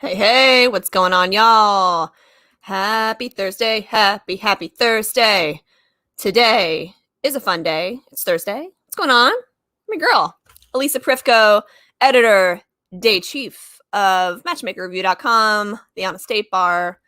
Hey, hey, what's going on, y'all? Happy Thursday, happy Thursday. Today is a fun day. It's Thursday. What's going on? My girl, Elisa Prifko, editor, day chief of matchmakerreview.com, the Honest Date Bar.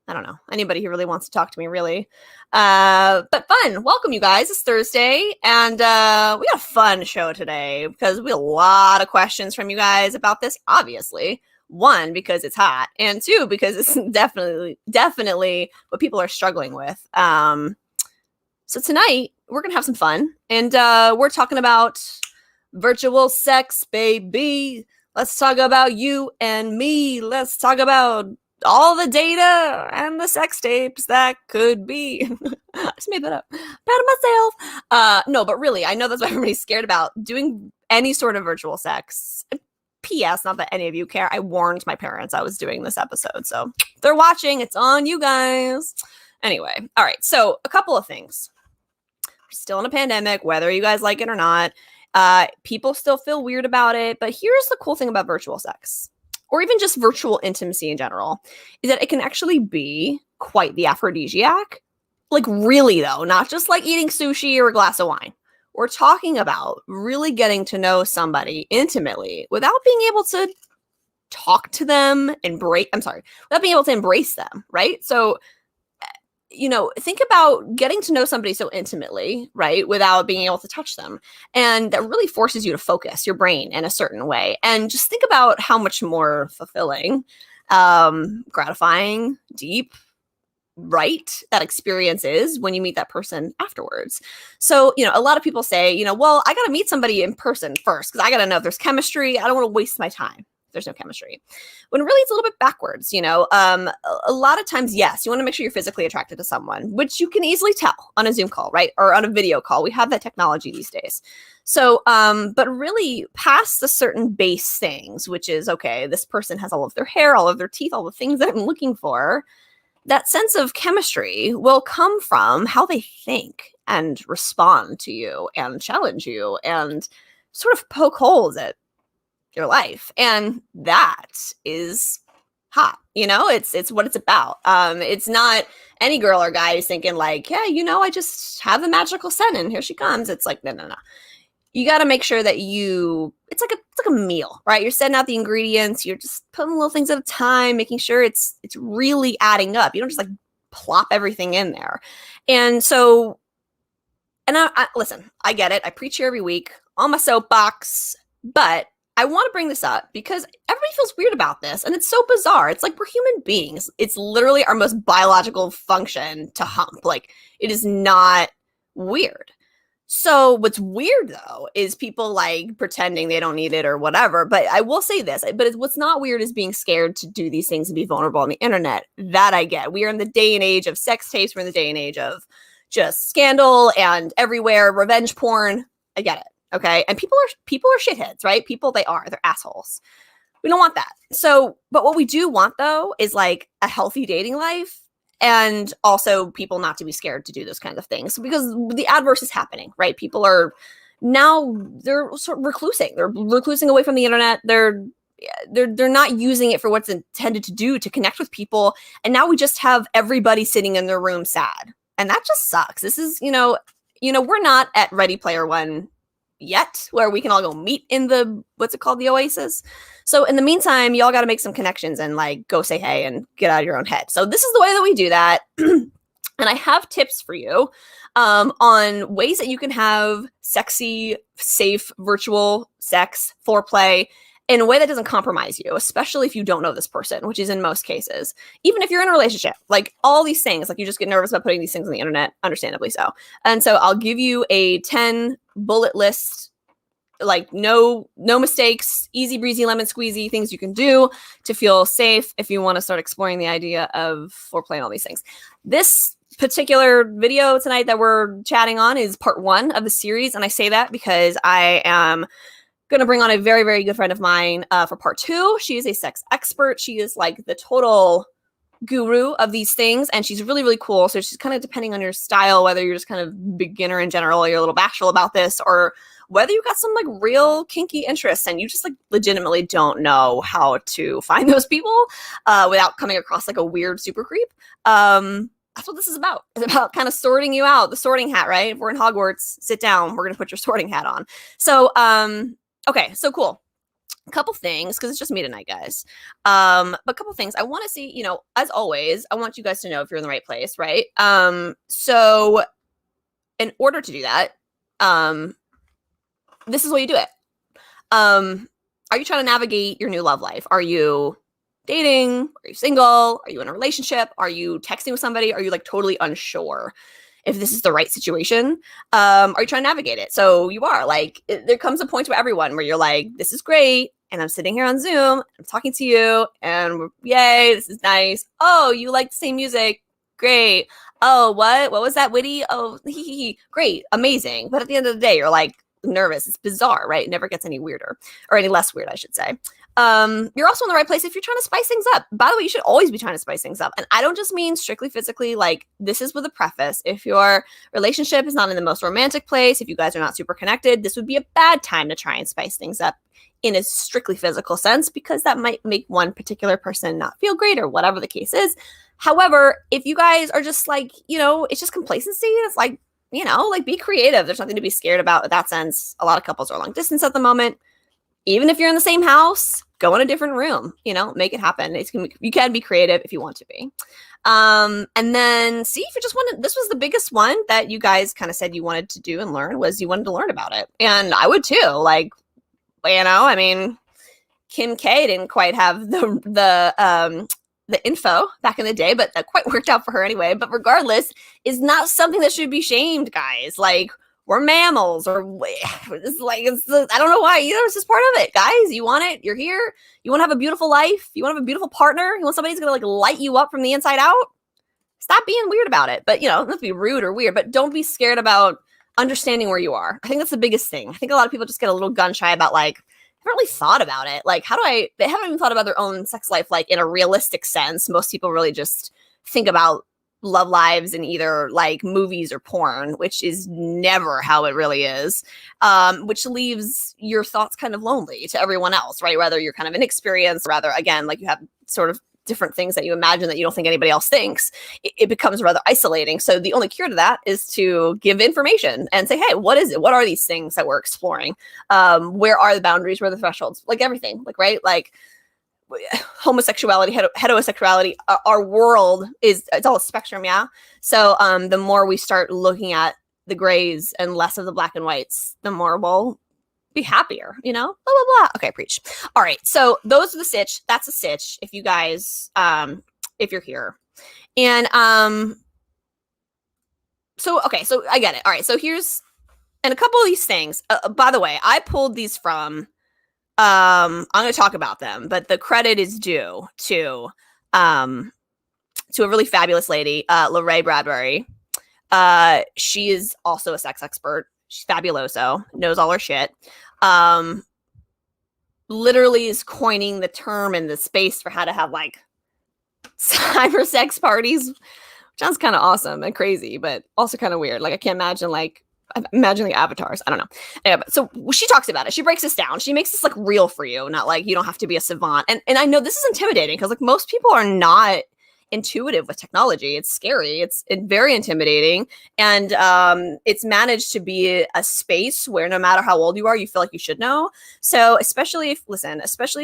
I don't know, anybody who really wants to talk to me, really. But fun. Welcome, you guys. It's Thursday, and we got a fun show today because we have a lot of questions from you guys about this, obviously. One, because it's hot, and two, because it's definitely what people are struggling with. So tonight, we're going to have some fun, and we're talking about virtual sex, baby. Let's talk about you and me. Let's talk about all the data and the sex tapes that could be. I just made that up. Proud of myself. No, but really, I know that's what everybody's scared about, doing any sort of virtual sex. P.S. Not that any of you care. I warned my parents I was doing this episode, so if they're watching, it's on you guys. Anyway, all right, so a couple of things. We're still in a pandemic, whether you guys like it or not. People still feel weird about it, but here's the cool thing about virtual sex, or even just virtual intimacy in general, is that it can actually be quite the aphrodisiac. Like really though, not just like eating sushi or a glass of wine. We're talking about really getting to know somebody intimately without being able to talk to them, without being able to embrace them, right? So, think about getting to know somebody so intimately, right, without being able to touch them. And that really forces you to focus your brain in a certain way. And just think about how much more fulfilling, gratifying, deep, right that experience is when you meet that person afterwards. So, a lot of people say, well, I got to meet somebody in person first because I got to know if there's chemistry. I don't want to waste my time if there's no chemistry. When really it's a little bit backwards, a lot of times, yes, you want to make sure you're physically attracted to someone, which you can easily tell on a Zoom call, right? Or on a video call. We have that technology these days. So, but really past the certain base things, which is, okay, this person has all of their hair, all of their teeth, all the things that I'm looking for, that sense of chemistry will come from how they think and respond to you and challenge you and sort of poke holes at your life. And that is hot. It's what it's about. It's not any girl or guy who's thinking like, yeah, I just have the magical scent and here she comes. It's like, no. You got to make sure that it's like a meal, right? You're setting out the ingredients. You're just putting little things at a time, making sure it's really adding up. You don't just like plop everything in there. And so, and I listen, I get it. I preach here every week on my soapbox, but I want to bring this up because everybody feels weird about this. And it's so bizarre. It's like we're human beings. It's literally our most biological function to hump. Like it is not weird. So what's weird though is people like pretending they don't need it or whatever. But I will say this, what's not weird is being scared to do these things and be vulnerable on the internet. That I get. We are in the day and age of sex tapes. We're in the day and age of just scandal and everywhere revenge porn. I get it. Okay. And people are shitheads, right? They're assholes. We don't want that. So, but what we do want though is like a healthy dating life. And also people not to be scared to do those kinds of things because the adverse is happening, right? People are now, they're sort of reclusing. They're reclusing away from the internet. They're not using it for what's intended to do, to connect with people. And now we just have everybody sitting in their room sad. And that just sucks. This is, we're not at Ready Player One yet where we can all go meet in the, what's it called? The Oasis. So in the meantime, y'all got to make some connections and like go say hey and get out of your own head. So this is the way that we do that. And I have tips for you on ways that you can have sexy, safe, virtual sex, foreplay in a way that doesn't compromise you, especially if you don't know this person, which is in most cases. Even if you're in a relationship, like all these things, like you just get nervous about putting these things on the internet, understandably so. And so I'll give you a 10 bullet list, like no mistakes, easy breezy, lemon squeezy things you can do to feel safe if you want to start exploring the idea of foreplay and all these things. This particular video tonight that we're chatting on is part 1 of the series. And I say that because I am going to bring on a very, very good friend of mine for part 2. She is a sex expert. She is like the total guru of these things, and she's really, really cool. So she's kind of depending on your style, whether you're just kind of beginner in general, or you're a little bashful about this, or whether you got some like real kinky interests and you just like legitimately don't know how to find those people without coming across like a weird super creep. That's what this is about. It's about kind of sorting you out, the sorting hat, right? If we're in Hogwarts, sit down. We're going to put your sorting hat on. So, okay, so cool. A couple things, because it's just me tonight, guys. But a couple things. I want to see, as always, I want you guys to know if you're in the right place, right? So in order to do that, this is the way you do it. Are you trying to navigate your new love life? Are you dating? Are you single? Are you in a relationship? Are you texting with somebody? Are you like totally unsure if this is the right situation? Are you trying to navigate it? So you are like, there comes a point to everyone where you're like, this is great. And I'm sitting here on Zoom, I'm talking to you and yay, this is nice. Oh, you like the same music. Great. Oh, what was that witty? Oh, great. Amazing. But at the end of the day, you're like nervous. It's bizarre, right? It never gets any weirder or any less weird, I should say. You're also in the right place if you're trying to spice things up. By the way, you should always be trying to spice things up. And I don't just mean strictly physically, like this is with a preface. If your relationship is not in the most romantic place, if you guys are not super connected, this would be a bad time to try and spice things up in a strictly physical sense, because that might make one particular person not feel great or whatever the case is. However, if you guys are just like, it's just complacency, it's like, like be creative. There's nothing to be scared about in that sense. A lot of couples are long distance at the moment. Even if you're in the same house, go in a different room, make it happen. You can be creative if you want to be. And then see if you just wanted, this was the biggest one that you guys kind of said you wanted to do and learn, was you wanted to learn about it. And I would too, like, I mean, Kim K didn't quite have the info back in the day, but that quite worked out for her anyway. But regardless, is not something that should be shamed, guys. Like, we're mammals, or it's like, I don't know why, it's just part of it, guys. You want it, you're here. You want to have a beautiful life. You want to have a beautiful partner. You want somebody who's going to like light you up from the inside out. Stop being weird about it. But, not to be rude or weird, but don't be scared about understanding where you are. I think that's the biggest thing. I think a lot of people just get a little gun shy about like, I haven't really thought about it. Like, they haven't even thought about their own sex life, like in a realistic sense. Most people really just think about love lives in either like movies or porn, which is never how it really is, which leaves your thoughts kind of lonely to everyone else, right? Whether you're kind of inexperienced, rather, again, like you have sort of different things that you imagine that you don't think anybody else thinks, it becomes rather isolating. So the only cure to that is to give information and say, hey, what is it? What are these things that we're exploring? Where are the boundaries? Where are the thresholds? Like everything, like, right? Like homosexuality, heterosexuality, our world it's all a spectrum. Yeah. So the more we start looking at the grays and less of the black and whites, the more we'll be happier, blah, blah, blah. Okay, preach. All right. So those are the sitch. That's a sitch. If you guys, if you're here. And so I get it. All right. So here's, and a couple of these things, by the way, I pulled these from, I'm going to talk about them, but the credit is due to a really fabulous lady, Lorraine Bradbury. She is also a sex expert. She's fabuloso, knows all her shit. Literally is coining the term and the space for how to have like cyber sex parties, which sounds kind of awesome and crazy, but also kind of weird. Like I can't imagine like imagining avatars. I don't know. Anyway, so she talks about it. She breaks this down. She makes this like real for you, not like you don't have to be a savant. And I know this is intimidating because like most people are not intuitive with technology. It's scary. It's very intimidating. And it's managed to be a space where no matter how old you are, you feel like you should know. So especially if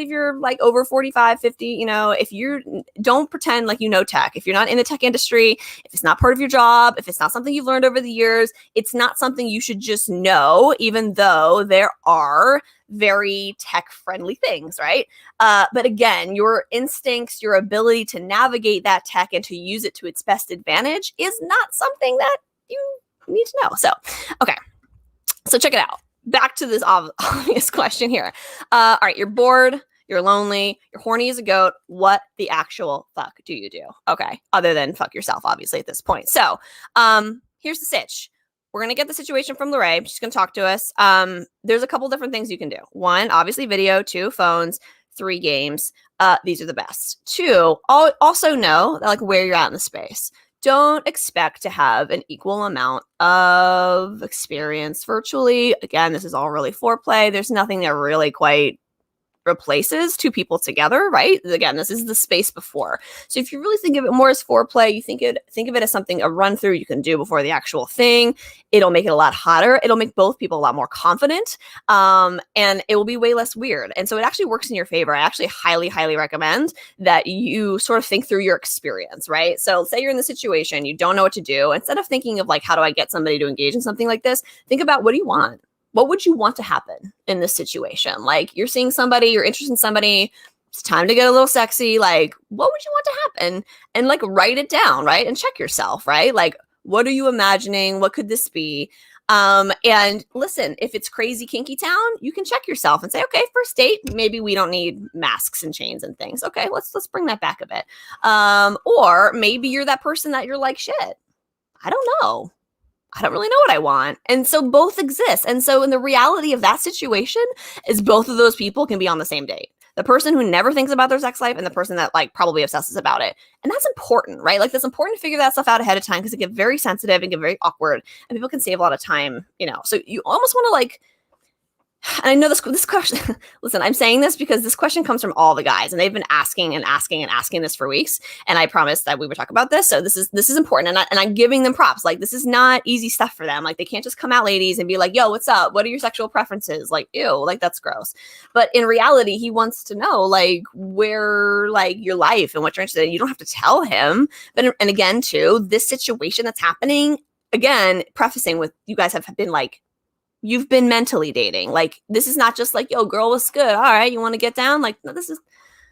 you're like over 45, 50, if you don't pretend like you know tech, if you're not in the tech industry, if it's not part of your job, if it's not something you've learned over the years, it's not something you should just know, even though there are very tech-friendly things, right? But again, your instincts, your ability to navigate that tech and to use it to its best advantage is not something that you need to know. So, okay. So check it out. Back to this obvious question here. All right, you're bored, you're lonely, you're horny as a goat. What the actual fuck do you do? Okay, other than fuck yourself, obviously, at this point. So, here's the sitch. We're going to get the situation from Lorraine. She's going to talk to us. There's a couple different things you can do. One, obviously video. Two, phones. Three, games. These are the best. Two, also know that, like where you're at in the space. don't expect to have an equal amount of experience virtually. Again, this is all really foreplay. There's nothing that really quite replaces two people together, right? Again, this is the space before. So if you really think of it more as foreplay, you think of it as something, a run through you can do before the actual thing. It'll make it a lot hotter. It'll make both people a lot more confident, and it will be way less weird. And so it actually works in your favor. I actually highly, highly recommend that you sort of think through your experience, right? So say you're in the situation, you don't know what to do. Instead of thinking of like, how do I get somebody to engage in something like this? Think about, what do you want? What would you want to happen in this situation? Like, you're seeing somebody, you're interested in somebody, it's time to get a little sexy. Like, what would you want to happen? And like, write it down, right? And check yourself, right? Like, what are you imagining? What could this be? And listen, if it's crazy kinky town, you can check yourself and say, okay, first date, maybe we don't need masks and chains and things. Okay, let's bring that back a bit. Or maybe you're that person that you're like, shit, I don't know. I don't really know what I want. And so both exist. And so in the reality of that situation is both of those people can be on the same date. The person who never thinks about their sex life and the person that like probably obsesses about it. And that's important, right? Like, that's important to figure that stuff out ahead of time, because it get very sensitive and get very awkward and people can save a lot of time, you know. So you almost want to like, and I know this question, listen, I'm saying this because this question comes from all the guys and they've been asking and asking and asking this for weeks. And I promised that we would talk about this. So this is important. And I'm giving them props. Like, this is not easy stuff for them. Like, they can't just come out, ladies, and be like, yo, what's up? What are your sexual preferences? Like, ew, like, that's gross. But in reality, he wants to know like where, like, your life and what you're interested in. You don't have to tell him. But, and again, too, this situation that's happening, again, prefacing with, you guys have been like, you've been mentally dating. Like, this is not just like, yo, girl, what's good? All right, you want to get down? Like, no,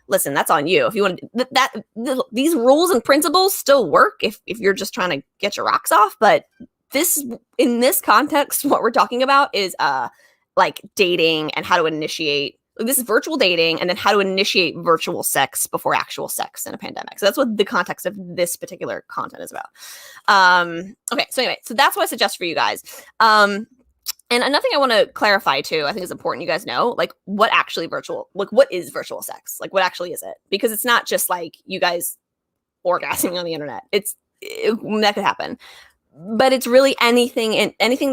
listen, that's on you. If you want to, these rules and principles still work if you're just trying to get your rocks off. But in this context, what we're talking about is like dating and how to initiate. This is virtual dating, and then how to initiate virtual sex before actual sex in a pandemic. So that's what the context of this particular content is about. Okay, so anyway, so that's what I suggest for you guys. And another thing I want to clarify too, I think is important you guys know, like, what is virtual sex? Like, what actually is it? Because it's not just like you guys orgasming on the internet. That could happen. But it's really anything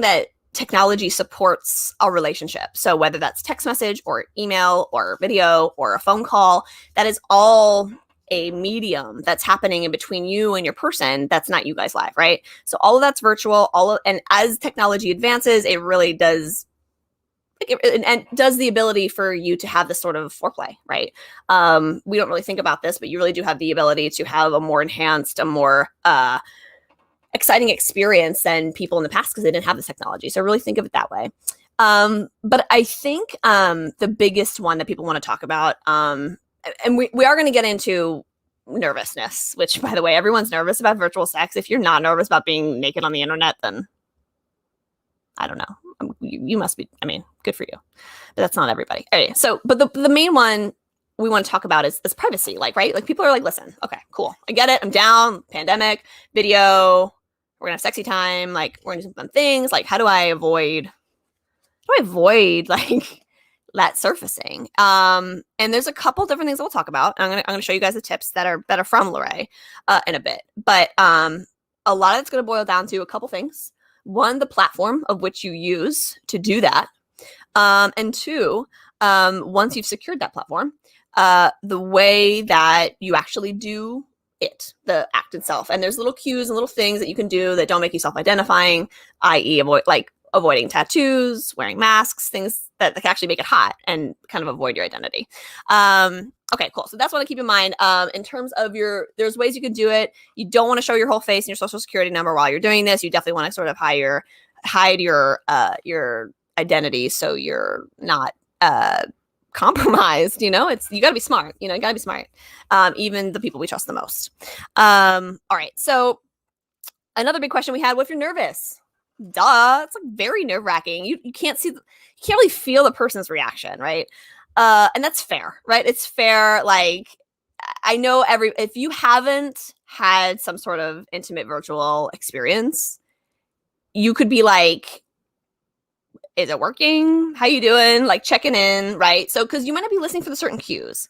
that technology supports a relationship. So whether that's text message or email or video or a phone call, that is all a medium that's happening in between you and your person that's not you guys live, right? So all of that's virtual, and as technology advances, it really does, and does the ability for you to have this sort of foreplay, right? We don't really think about this, but you really do have the ability to have a more enhanced, a more exciting experience than people in the past, because they didn't have this technology. So really think of it that way. But I think the biggest one that people want to talk about, and we are going to get into nervousness, which, by the way, everyone's nervous about virtual sex. If you're not nervous about being naked on the internet, then I don't know. You must be, I mean, good for you. But that's not everybody. Anyway, so, but the main one we want to talk about is privacy. Like, right? Like, people are like, listen, okay, cool. I get it. I'm down. Pandemic, video. We're going to have sexy time. Like, we're going to do some fun things. Like, how do I avoid like that surfacing? And there's a couple different things we'll talk about. I'm gonna show you guys the tips that are from Lorraine in a bit. But a lot of it's gonna boil down to a couple things. One, the platform of which you use to do that. And two, once you've secured that platform, the way that you actually do it, the act itself. And there's little cues and little things that you can do that don't make you self-identifying, i.e. avoiding tattoos, wearing masks, things that can actually make it hot and kind of avoid your identity. Okay, cool. So that's what I keep in mind. In terms of there's ways you can do it. You don't want to show your whole face and your social security number while you're doing this. You definitely want to sort of hide your identity so you're not compromised. You know, you got to be smart. You got to be smart. Even the people we trust the most. All right. So another big question we had: what if you're nervous? Duh, it's like very nerve-wracking. You can't really feel the person's reaction, right? And that's fair, right? It's fair. Like, I know if you haven't had some sort of intimate virtual experience, you could be like, is it working? How you doing? Like, checking in, right? So, because you might not be listening for the certain cues.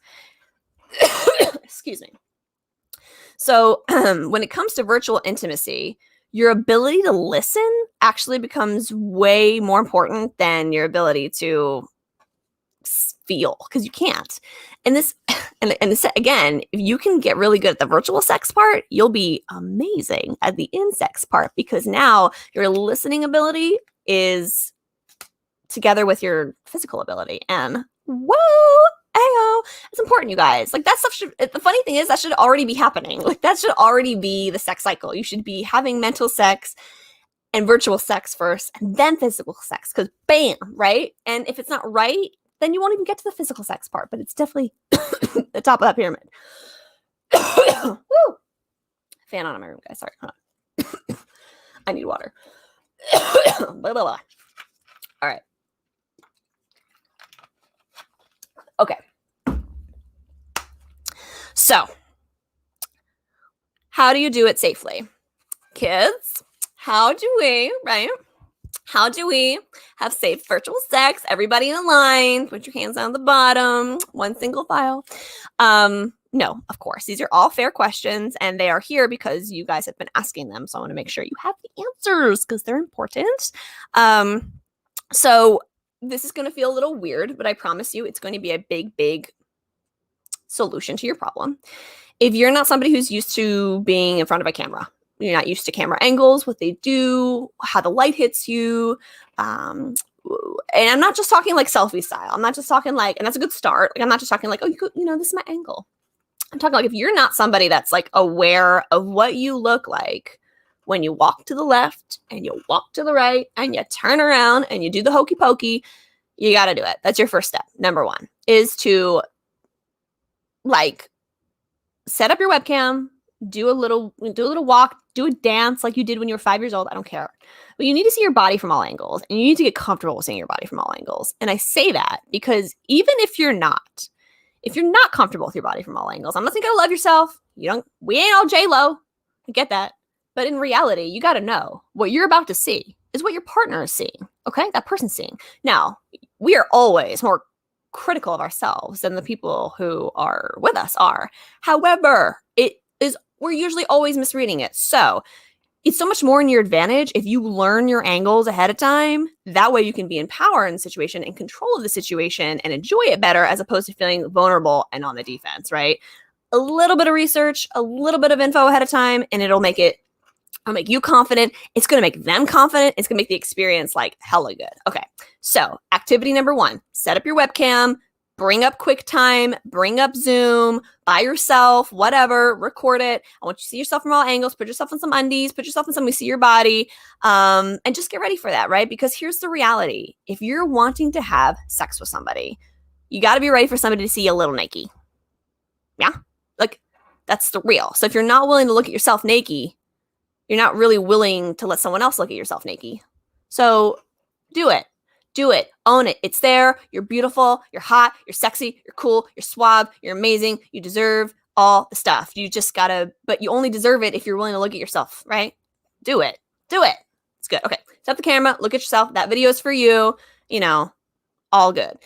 Excuse me. So when it comes to virtual intimacy, your ability to listen actually becomes way more important than your ability to feel, because you can't. And this, and this, again, if you can get really good at the virtual sex part, you'll be amazing at the in-sex part, because now your listening ability is together with your physical ability. And whoa, ayo, it's important, you guys. Like, that stuff should, the funny thing is, that should already be happening. Like, that should already be the sex cycle. You should be having mental sex and virtual sex first, and then physical sex, because bam, right? And if it's not right, then you won't even get to the physical sex part, but it's definitely the top of that pyramid. Woo! Fan on in my room, guys. Sorry. Hold on. I need water. Blah, blah, blah. All right. Okay. So, how do you do it safely? Kids, how do we have safe virtual sex? Everybody in a line, put your hands on the bottom, one single file. No, of course, these are all fair questions, and they are here because you guys have been asking them. So I want to make sure you have the answers, because they're important. So this is going to feel a little weird, but I promise you it's going to be a big, big solution to your problem. If you're not somebody who's used to being in front of a camera, you're not used to camera angles, what they do, how the light hits you. And I'm not just talking like selfie style. I'm not just talking like, and that's a good start. Like, I'm not just talking like, oh, this is my angle. I'm talking like, if you're not somebody that's like aware of what you look like when you walk to the left and you walk to the right and you turn around and you do the hokey pokey, you got to do it. That's your first step. Number one is to like set up your webcam, do a little walk, do a dance like you did when you were 5 years old. I don't care. But you need to see your body from all angles, and you need to get comfortable with seeing your body from all angles. And I say that because even if you're not comfortable with your body from all angles, I'm not saying you gotta love yourself. We ain't all J-Lo. I get that. But in reality, you got to know what you're about to see is what your partner is seeing. Okay? That person's seeing. Now, we are always more critical of ourselves than the people who are with us are. However, we're usually always misreading it. So it's so much more in your advantage if you learn your angles ahead of time. That way you can be in power in the situation, in control of the situation, and enjoy it better, as opposed to feeling vulnerable and on the defense, right? A little bit of research, a little bit of info ahead of time, and it'll make you confident. It's going to make them confident. It's going to make the experience like hella good. Okay. So activity number 1, set up your webcam, bring up QuickTime, bring up Zoom by yourself, whatever, record it. I want you to see yourself from all angles, put yourself in some undies, put yourself in something, see your body, and just get ready for that, right? Because here's the reality. If you're wanting to have sex with somebody, you got to be ready for somebody to see you a little naked. Yeah? Like, that's the real. So if you're not willing to look at yourself naked, you're not really willing to let someone else look at yourself naked. So do it. Do it. Own it. It's there. You're beautiful. You're hot. You're sexy. You're cool. You're suave. You're amazing. You deserve all the stuff. You just gotta, but you only deserve it if you're willing to look at yourself, right? Do it. Do it. It's good. Okay. Set up the camera. Look at yourself. That video is for you. All good.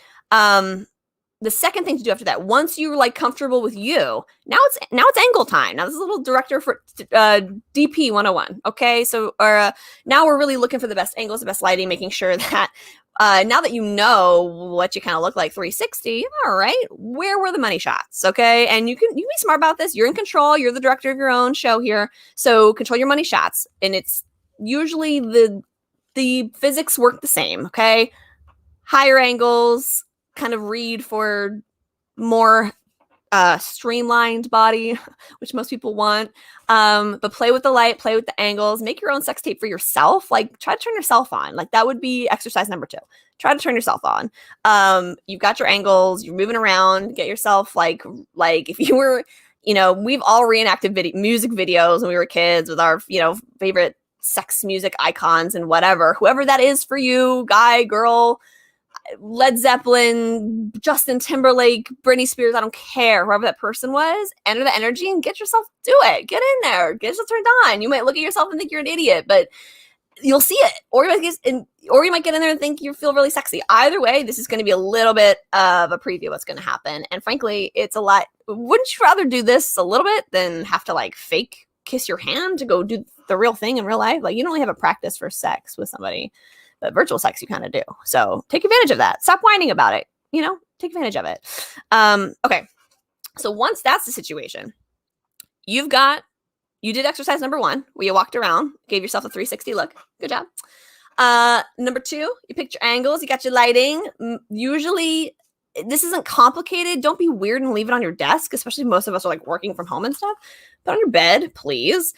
The second thing to do after that, once you're like comfortable with you, now it's angle time. Now this is a little director for DP 101. Okay. So, now we're really looking for the best angles, the best lighting, making sure that, now that you know what you kind of look like 360, all right, where were the money shots? Okay. And you can be smart about this. You're in control. You're the director of your own show here. So control your money shots. And it's usually the physics work the same. Okay. Higher angles, kind of read for more streamlined body, which most people want. But play with the light, play with the angles, make your own sex tape for yourself. Like, try to turn yourself on. Like, that would be exercise number 2. Try to turn yourself on. You've got your angles, you're moving around, get yourself like if you were, we've all reenacted music videos when we were kids with our, favorite sex music icons and whoever that is for you, guy, girl, Led Zeppelin, Justin Timberlake, Britney Spears, I don't care, whoever that person was, enter the energy and get yourself, do it. Get in there. Get yourself turned on. You might look at yourself and think you're an idiot, but you'll see it, or you might get in there and think you feel really sexy. Either way, this is going to be a little bit of a preview of what's going to happen. And frankly, it's a lot. Wouldn't you rather do this a little bit than have to like fake kiss your hand to go do the real thing in real life? Like, you don't really have a practice for sex with somebody, but virtual sex you kind of do. So take advantage of that. Stop whining about it. Take advantage of it. Okay. So once that's the situation, you did exercise number 1, where you walked around, gave yourself a 360 look. Good job. Number 2, you picked your angles, you got your lighting. Usually, this isn't complicated. Don't be weird and leave it on your desk, especially most of us are like working from home and stuff. Put on your bed, please.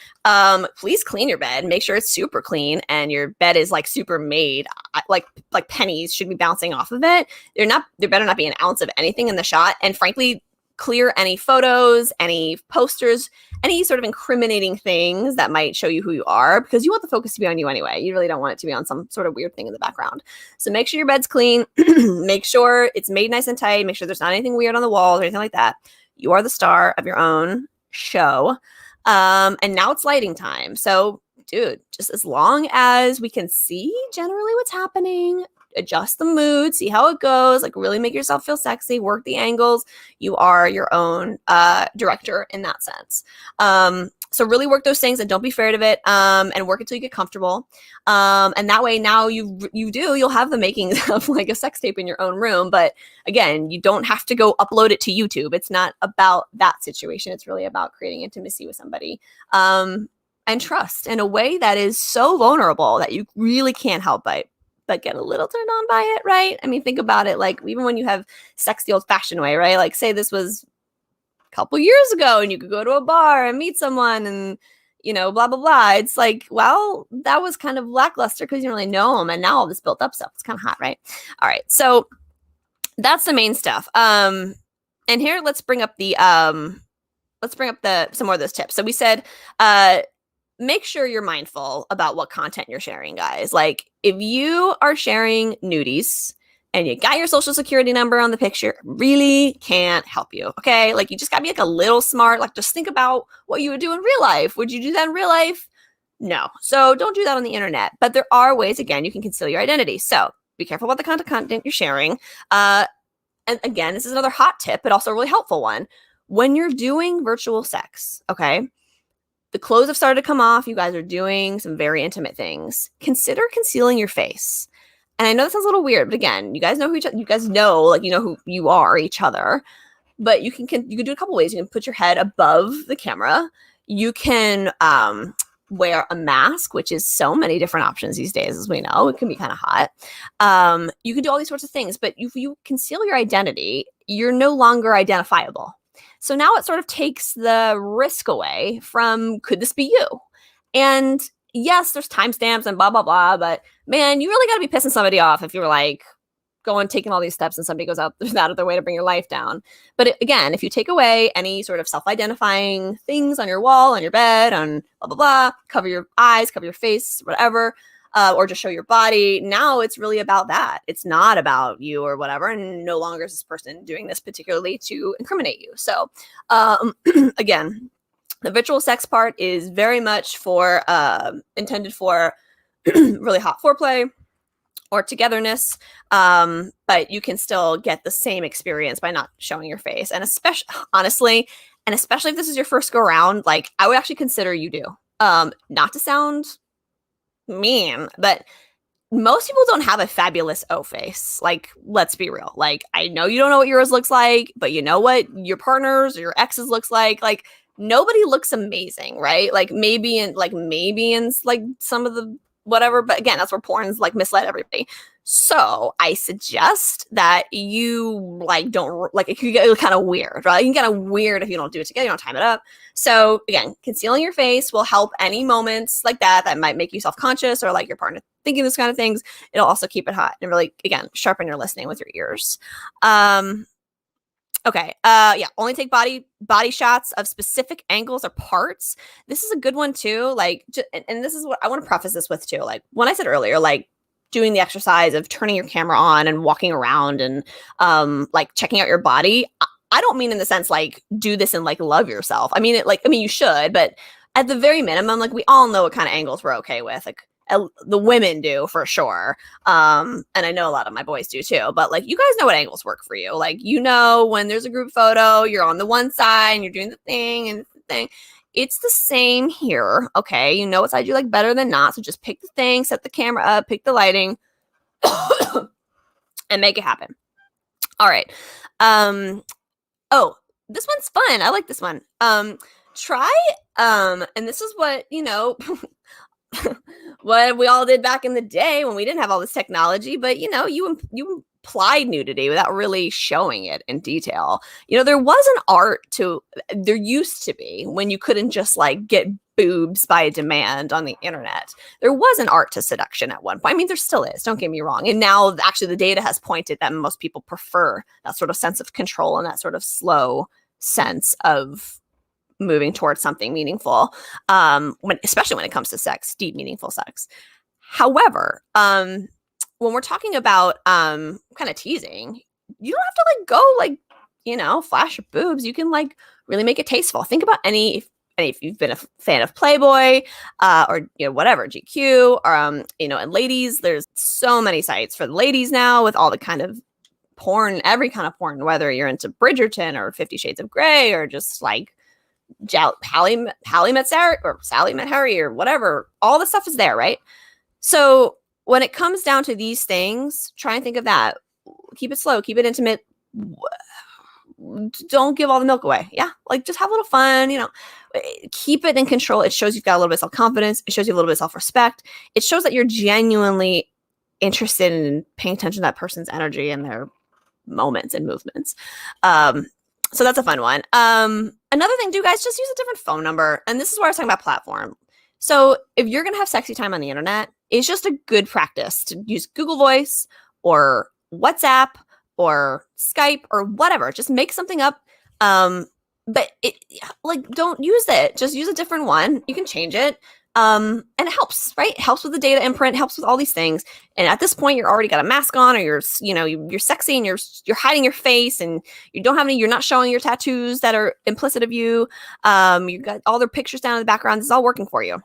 Please clean your bed. Make sure it's super clean and your bed is like super made. Like pennies should be bouncing off of it. There better not be an ounce of anything in the shot. And frankly, clear any photos, any posters, any sort of incriminating things that might show you who you are, because you want the focus to be on you anyway. You really don't want it to be on some sort of weird thing in the background. So make sure your bed's clean. Make sure it's made nice and tight. Make sure there's not anything weird on the walls or anything like that. You are the star of your own show. And now it's lighting time. So, dude, just as long as we can see generally what's happening, adjust the mood, see how it goes, like really make yourself feel sexy, work the angles. You are your own director in that sense. So really work those things and don't be afraid of it, and work until you get comfortable. And that way now you'll have the makings of like a sex tape in your own room. But again, you don't have to go upload it to YouTube. It's not about that situation. It's really about creating intimacy with somebody. And trust in a way that is so vulnerable that you really can't help but get a little turned on by it, right? I mean, think about it. Like, even when you have sex the old-fashioned way, right? Like, say this was a couple years ago and you could go to a bar and meet someone and, blah, blah, blah. It's like, well, that was kind of lackluster because you didn't really know them. And now all this built up stuff. It's kind of hot, right? All right. So that's the main stuff. And here, let's bring up some more of those tips. So we said, make sure you're mindful about what content you're sharing, guys. Like, if you are sharing nudies and you got your social security number on the picture, really can't help you, okay? Like, you just gotta be like a little smart. Like, just think about what you would do in real life. Would you do that in real life? No. So don't do that on the internet. But there are ways, again, you can conceal your identity. So be careful about the kind of content you're sharing. And again, this is another hot tip, but also a really helpful one. When you're doing virtual sex, okay, the clothes have started to come off. You guys are doing some very intimate things. Consider concealing your face. And I know that sounds a little weird, but again, you guys know who you are, each other. But you can do a couple ways. You can put your head above the camera. You can wear a mask, which is so many different options these days, as we know. It can be kind of hot. You can do all these sorts of things, but if you conceal your identity, you're no longer identifiable. So now it sort of takes the risk away from, could this be you? And yes, there's timestamps and blah, blah, blah, but man, you really got to be pissing somebody off if you're like taking all these steps and somebody goes out of their way to bring your life down. But again, if you take away any sort of self-identifying things on your wall, on your bed, on blah, blah, blah, cover your eyes, cover your face, whatever, or just show your body. Now it's really about that. It's not about you or whatever. And no longer is this person doing this particularly to incriminate you. So again, the virtual sex part is very much intended for really hot foreplay or togetherness. But you can still get the same experience by not showing your face. And especially if this is your first go around, like, I would actually consider you do. Not to sound mean, but most people don't have a fabulous O face. Like, let's be real. Like, I know you don't know what yours looks like, but you know what your partner's or your ex's looks like. Like, nobody looks amazing, right? Like, maybe in like some of the whatever, but again, that's where porn's like misled everybody. So I suggest that you it can get kind of weird, right? You can get kind of weird if you don't do it together, you don't time it up. So again, concealing your face will help any moments like that might make you self-conscious or like your partner thinking this kind of things. It'll also keep it hot and really, again, sharpen your listening with your ears. Okay. Only take body shots of specific angles or parts. This is a good one too. Like, and this is what I want to preface this with too. Like, when I said earlier, like, doing the exercise of turning your camera on and walking around and like checking out your body. I don't mean in the sense like do this and like love yourself. I mean you should, but at the very minimum, like, we all know what kind of angles we're okay with. Like, The women do for sure. And I know a lot of my boys do too, but like, you guys know what angles work for you. Like, you know, when there's a group photo, you're on the one side and you're doing the thing and the thing. It's the same here. Okay. You know what side you like better than not. So just pick the thing, set the camera up, pick the lighting and make it happen. All right. Oh, this one's fun. I like this one. Try, and this is what, you know, what we all did back in the day when we didn't have all this technology, but you know, you implied nudity without really showing it in detail. You know, there was an art to, there used to be, when you couldn't just like get boobs by demand on the internet. There was an art to seduction at one point. I mean, there still is, don't get me wrong. And now actually the data has pointed that most people prefer that sort of sense of control and that sort of slow sense of moving towards something meaningful, especially when it comes to sex, deep, meaningful sex. However, when we're talking about kind of teasing, you don't have to like go like, you know, flash your boobs. You can like really make it tasteful. Think about if you've been a fan of Playboy or, you know, whatever, GQ, or, you know, and ladies, there's so many sites for the ladies now with all the kind of porn, every kind of porn, whether you're into Bridgerton or 50 Shades of Grey or just like Hallie Met Sarah or Sally Met Harry or whatever, all the stuff is there, right? So when it comes down to these things, try and think of that. Keep it slow, keep it intimate. Don't give all the milk away. Yeah, like just have a little fun, you know, keep it in control. It shows you've got a little bit of self-confidence. It shows you a little bit of self-respect. It shows that you're genuinely interested in paying attention to that person's energy and their moments and movements. So that's a fun one. Another thing, do guys, just use a different phone number. And this is where I was talking about platform. So if you're going to have sexy time on the internet, it's just a good practice to use Google Voice or WhatsApp or Skype or whatever. Just make something up. But don't use it. Just use a different one. You can change it. And it helps, right? It helps with the data imprint, helps with all these things. And at this point, you're already got a mask on, or you're sexy and you're hiding your face and you're not showing your tattoos that are implicit of you. You've got all their pictures down in the background. This is all working for you.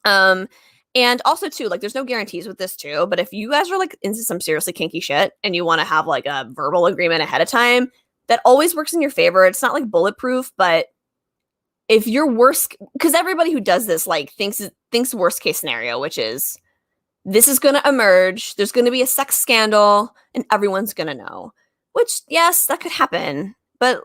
And also too, like there's no guarantees with this too, but if you guys are like into some seriously kinky shit and you want to have like a verbal agreement ahead of time, that always works in your favor. It's not like bulletproof, but if you're worst, because everybody who does this like thinks worst case scenario, which is this is going to emerge, there's going to be a sex scandal and everyone's going to know, which yes, that could happen. But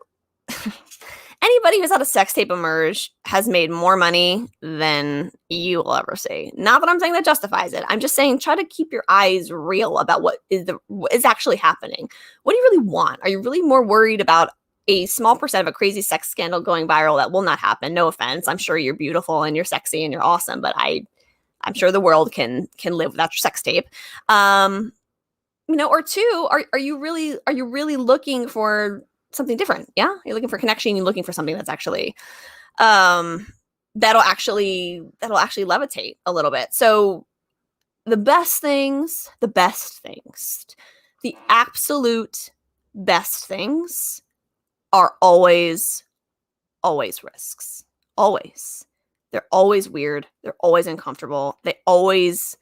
anybody who's had a sex tape emerge has made more money than you will ever see. Not that I'm saying that justifies it. I'm just saying try to keep your eyes real about what is actually happening. What do you really want? Are you really more worried about a small percent of a crazy sex scandal going viral that will not happen? No offense. I'm sure you're beautiful and you're sexy and you're awesome, but I'm sure the world can live without your sex tape. Or two, are you really looking for something different? Yeah. You're looking for connection. You're looking for something that's actually, that'll actually levitate a little bit. So the absolute best things are always risks. Always. They're always weird. They're always uncomfortable. They always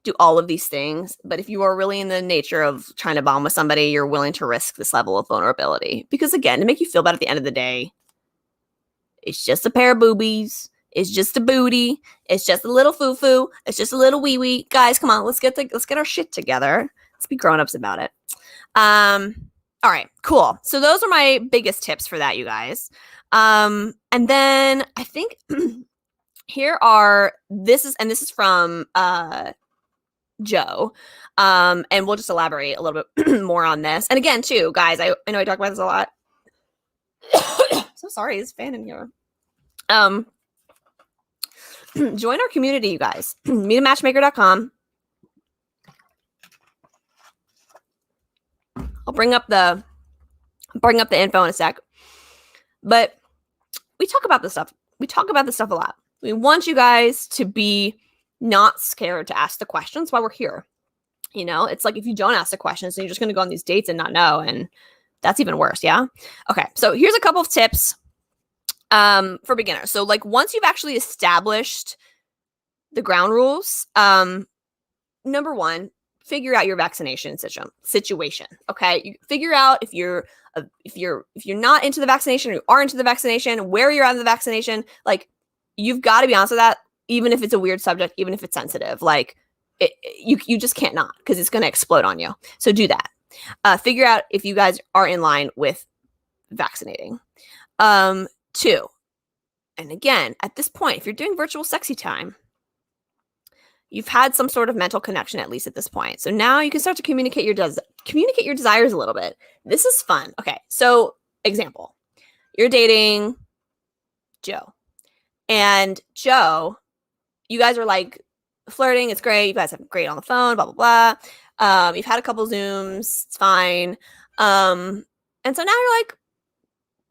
do all of these things. But if you are really in the nature of trying to bond with somebody, you're willing to risk this level of vulnerability. Because again, to make you feel bad at the end of the day, it's just a pair of boobies. It's just a booty. It's just a little foo-foo. It's just a little wee-wee. Guys, come on, let's get our shit together. Let's be grown-ups about it. All right, cool. So those are my biggest tips for that, you guys. And then I think this is from Joe. And we'll just elaborate a little bit more on this. And again, too, guys, I know I talk about this a lot. So sorry, it's fan in here. Join our community, you guys. Meetamatchmaker.com. I'll bring up the info in a sec. But we talk about this stuff. We talk about this stuff a lot. We want you guys to be not scared to ask the questions while we're here. You know, it's like if you don't ask the questions, then you're just going to go on these dates and not know. And that's even worse. Yeah. Okay. So here's a couple of tips for beginners. So like once you've actually established the ground rules. Number one, figure out your vaccination situation. Okay, you figure out if you're not into the vaccination or you are into the vaccination, where you're at in the vaccination. Like, you've got to be honest with that, even if it's a weird subject, even if it's sensitive. Like, you just can't not, because it's going to explode on you. So do that. Figure out if you guys are in line with vaccinating. 2, and again, at this point, if you're doing virtual sexy time, you've had some sort of mental connection, at least at this point. So now you can start to communicate your desires a little bit. This is fun. Okay, so example, you're dating Joe, and Joe, you guys are like flirting. It's great. You guys have great on the phone. Blah blah blah. You've had a couple Zooms. It's fine. And so now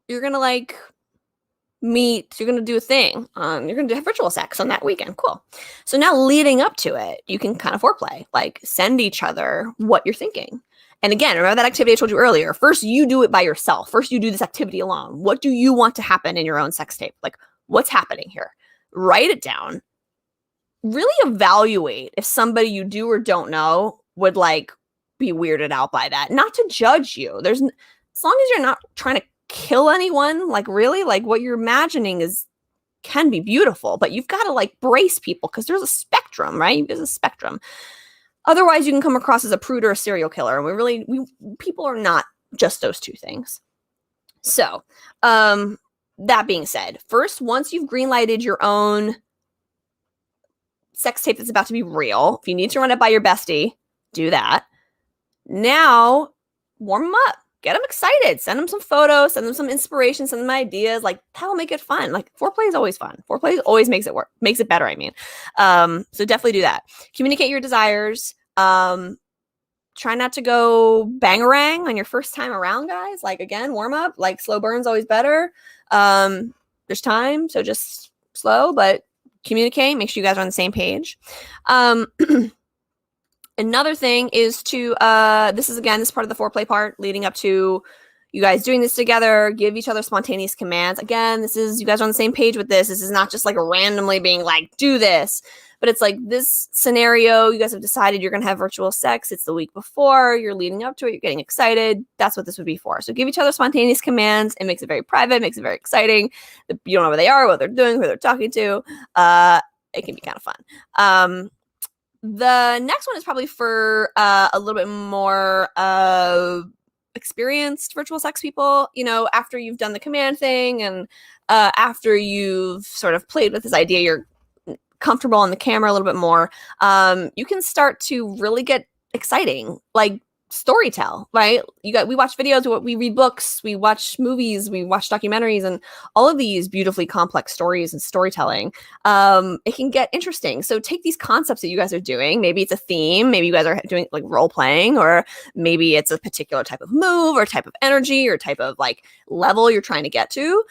you're gonna like meet. You're gonna do a thing. You're gonna have virtual sex on that weekend. Cool. So now leading up to it, you can kind of foreplay. Like, send each other what you're thinking. And again, remember that activity I told you earlier. First, you do it by yourself. First, you do this activity alone. What do you want to happen in your own sex tape? Like, what's happening here? Write it down. Really evaluate if somebody you do or don't know would like be weirded out by that. Not to judge you. As long as you're not trying to kill anyone, like, really, like, what you're imagining can be beautiful, but you've got to like brace people, because there's a spectrum, right? There's a spectrum. Otherwise, you can come across as a prude or a serial killer, and people are not just those two things. So, that being said, first, once you've greenlighted your own sex tape that's about to be real, if you need to run it by your bestie, do that. Now, warm them up. Get them excited. Send them some photos. Send them some inspiration. Send them ideas. Like, that'll make it fun. Like, foreplay is always fun. Foreplay always makes it work. Makes it better, I mean. So definitely do that. Communicate your desires. Try not to go bangarang on your first time around, guys. Like, again, warm up. Like, slow burn's always better. There's time, so just slow, but communicate. Make sure you guys are on the same page. Another thing is to, this is part of the foreplay part leading up to you guys doing this together. Give each other spontaneous commands. Again, you guys are on the same page with this. This is not just like randomly being like, do this, but it's like this scenario. You guys have decided you're going to have virtual sex. It's the week before. You're leading up to it. You're getting excited. That's what this would be for. So give each other spontaneous commands. It makes it very private. It makes it very exciting. You don't know where they are, what they're doing, who they're talking to. It can be kind of fun. The next one is probably for a little bit more experienced virtual sex people. You know, after you've done the command thing and after you've sort of played with this idea, you're comfortable on the camera a little bit more, you can start to really get exciting, like storytell, right? We watch videos, we read books, we watch movies, we watch documentaries, and all of these beautifully complex stories and storytelling, it can get interesting. So take these concepts that you guys are doing. Maybe it's a theme, maybe you guys are doing like role playing, or maybe it's a particular type of move or type of energy or type of like level you're trying to get to.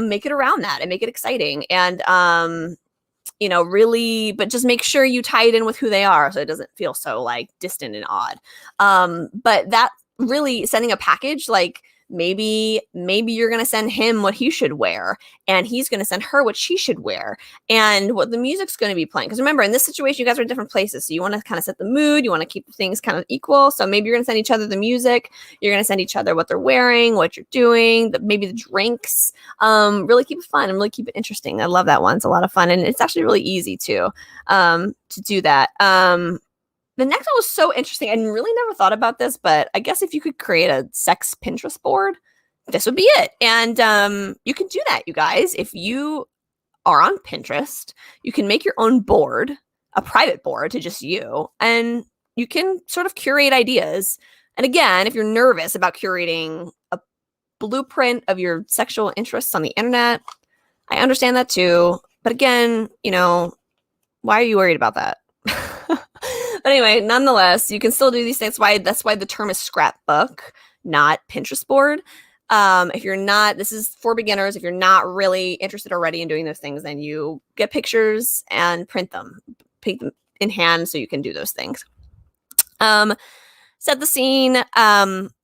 Make it around that and make it exciting. And really, but just make sure you tie it in with who they are, so it doesn't feel so like distant and odd. But that really, setting a package, like maybe you're going to send him what he should wear, and he's going to send her what she should wear, and what the music's going to be playing. Because remember, in this situation, you guys are in different places, so you want to kind of set the mood. You want to keep things kind of equal. So maybe you're going to send each other the music. You're going to send each other what they're wearing, what you're doing, maybe the drinks. Really keep it fun and really keep it interesting. I love that one. It's a lot of fun, and it's actually really easy to do that. The next one was so interesting. I really never thought about this, but I guess if you could create a sex Pinterest board, this would be it. And you can do that, you guys. If you are on Pinterest, you can make your own board, a private board to just you, and you can sort of curate ideas. And again, if you're nervous about curating a blueprint of your sexual interests on the internet, I understand that too. But again, why are you worried about that? But anyway, nonetheless, you can still do these things. That's why the term is scrapbook, not Pinterest board. If you're not, this is for beginners. If you're not really interested already in doing those things, then you get pictures and print them in hand so you can do those things. Set the scene.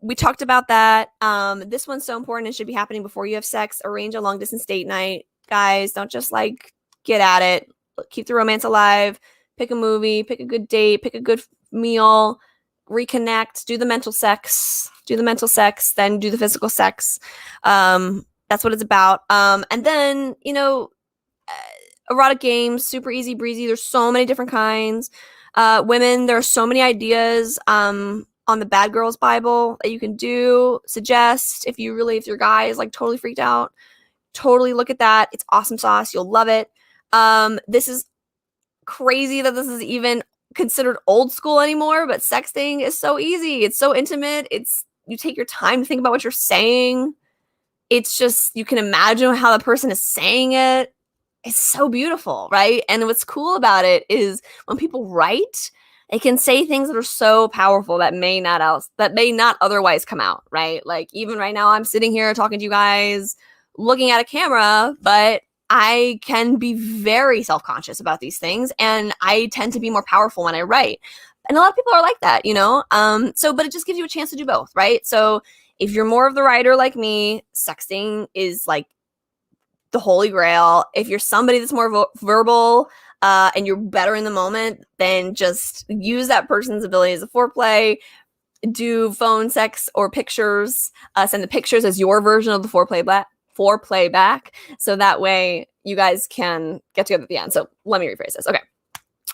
We talked about that. This one's so important. It should be happening before you have sex. Arrange a long distance date night. Guys, don't just like get at it. keep the romance alive. Pick a movie, pick a good date, pick a good meal, reconnect, do the mental sex, then do the physical sex. That's what it's about. And then, erotic games, super easy breezy. There's so many different kinds. Women, there are so many ideas on the Bad Girls Bible that you can do, suggest if your guy is like totally freaked out. Totally look at that. It's awesome sauce. You'll love it. This is crazy that this is even considered old school anymore, but sexting is so easy. It's so intimate. You take your time to think about what you're saying. It's just, you can imagine how the person is saying it. It's so beautiful, right? And what's cool about it is when people write, they can say things that are so powerful that may not otherwise come out, right? Like even right now, I'm sitting here talking to you guys, looking at a camera, but I can be very self-conscious about these things, and I tend to be more powerful when I write. And a lot of people are like that, but it just gives you a chance to do both, right? So if you're more of the writer like me, sexting is like the holy grail. If you're somebody that's more verbal and you're better in the moment, then just use that person's ability as a foreplay. Do phone sex or pictures. Send the pictures as your version of the foreplay back. So that way you guys can get together at the end. So let me rephrase this. Okay.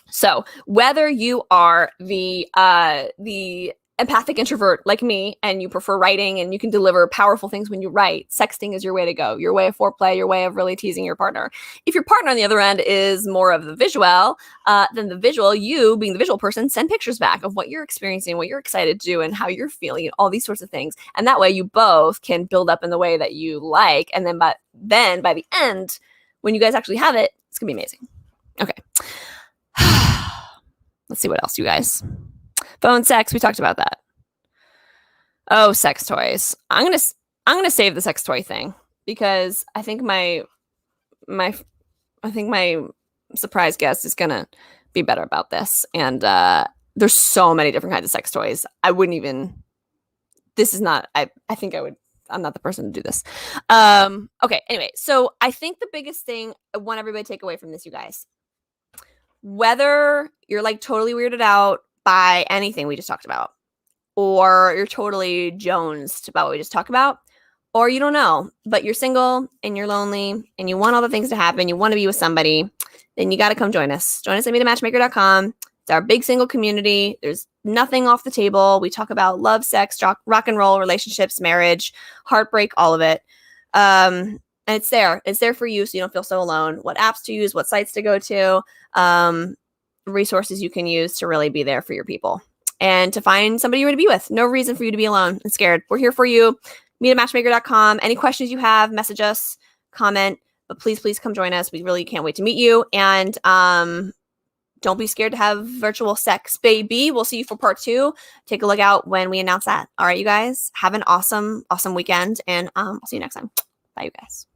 So whether you are the empathic introvert like me and you prefer writing and you can deliver powerful things when you write, sexting is your way to go, your way of foreplay, your way of really teasing your partner. If your partner on the other end is more of the visual, then you being the visual person, send pictures back of what you're experiencing, what you're excited to do, and how you're feeling, all these sorts of things. And that way you both can build up in the way that you like. And then by the end, when you guys actually have it, it's gonna be amazing. Okay. Let's see what else, you guys. Phone sex, we talked about that. Oh, sex toys. I'm gonna save the sex toy thing because I think my surprise guest is gonna be better about this. And there's so many different kinds of sex toys. I wouldn't even. This is not. I think I would. I'm not the person to do this. Okay. Anyway, so I think the biggest thing I want everybody to take away from this, you guys, whether you're like totally weirded out by anything we just talked about, or you're totally jonesed about what we just talked about, or you don't know, but you're single and you're lonely and you want all the things to happen, you want to be with somebody, then you got to come join us. Join us at meetamatchmaker.com. It's our big single community. There's nothing off the table. We talk about love, sex, rock and roll, relationships, marriage, heartbreak, all of it. And it's there. It's there for you so you don't feel so alone. What apps to use, what sites to go to, resources you can use to really be there for your people and to find somebody you're going to be with. No reason for you to be alone and scared. We're here for you. Meetamatchmaker.com. Any questions you have, message us, comment, but please come join us. We really can't wait to meet you. And don't be scared to have virtual sex, baby. We'll see you for part 2. Take a look out when we announce that. All right, you guys, have an awesome weekend, and I'll see you next time. Bye, you guys.